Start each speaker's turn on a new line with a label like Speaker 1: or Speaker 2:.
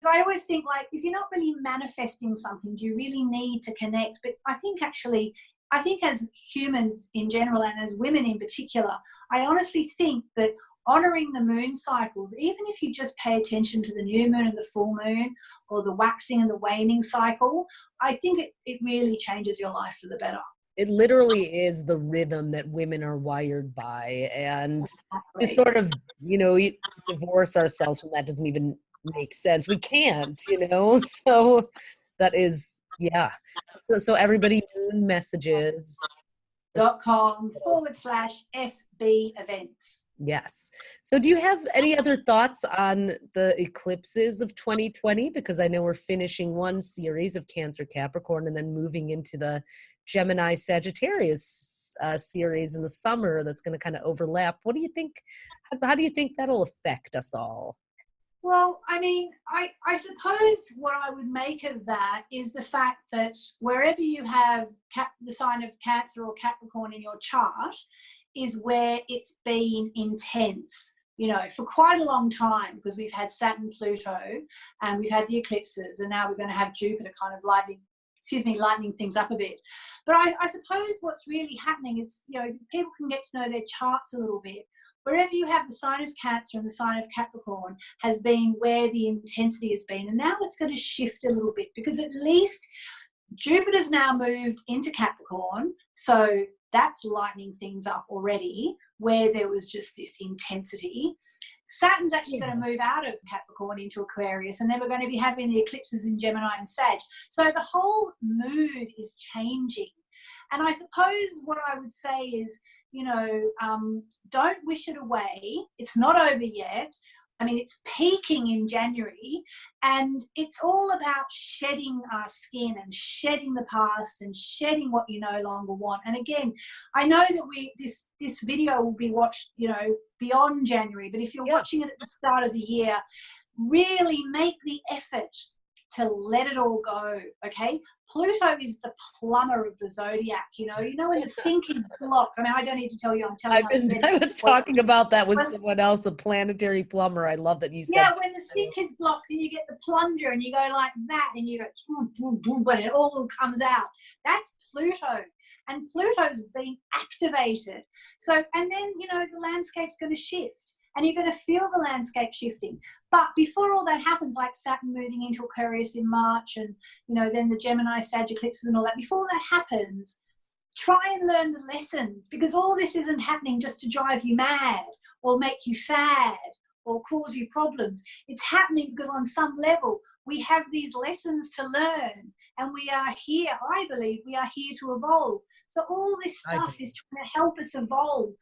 Speaker 1: I always think, like, if you're not really manifesting something, do you really need to connect? But I think actually, I think as humans in general and as women in particular, I honestly think that honouring the moon cycles, even if you just pay attention to the new moon and the full moon, or the waxing and the waning cycle, I think it really changes your life for the better.
Speaker 2: It literally is the rhythm that women are wired by. And
Speaker 1: Exactly.
Speaker 2: to sort of, divorce ourselves from that doesn't even make sense. We can't, so that is, yeah. So everybody, moon messages.
Speaker 1: .com/FB events.
Speaker 2: Yes. So do you have any other thoughts on the eclipses of 2020? Because I know we're finishing one series of Cancer Capricorn and then moving into the Gemini Sagittarius series in the summer that's going to kind of overlap. What do you think? How do you think that'll affect us all?
Speaker 1: Well, I mean, I suppose what I would make of that is the fact that wherever you have the sign of Cancer or Capricorn in your chart is where it's been intense, for quite a long time, because we've had Saturn, Pluto, and we've had the eclipses, and now we're going to have Jupiter kind of lightening things up a bit. But I suppose what's really happening is, if people can get to know their charts a little bit, wherever you have the sign of Cancer and the sign of Capricorn has been where the intensity has been. And now it's going to shift a little bit, because at least Jupiter's now moved into Capricorn. So that's lightening things up already, where there was just this intensity. Saturn's actually going to move out of Capricorn into Aquarius, and then we're going to be having the eclipses in Gemini and Sag. So the whole mood is changing. And I suppose what I would say is, don't wish it away. It's not over yet. I mean, it's peaking in January, and it's all about shedding our skin and shedding the past and shedding what you no longer want. And again, I know that this video will be watched, beyond January, but if you're watching it at the start of the year, really make the effort to let it all go, okay? Pluto is the plumber of the zodiac, when the sink is blocked. I mean, I don't need to tell you, I'm telling you.
Speaker 2: I was talking about that with someone else, the planetary plumber. I love that you said
Speaker 1: that. When the sink is blocked and you get the plunger and you go like that and you go, boom, boom, boom, but it all comes out. That's Pluto. And Pluto's being activated. So, and then, the landscape's going to shift. And you're going to feel the landscape shifting. But before all that happens, like Saturn moving into Aquarius in March and, then the Gemini, Sag eclipses and all that, before that happens, try and learn the lessons, because all this isn't happening just to drive you mad or make you sad or cause you problems. It's happening because on some level we have these lessons to learn, and we are here, I believe, we are here to evolve. So all this stuff is trying to help us evolve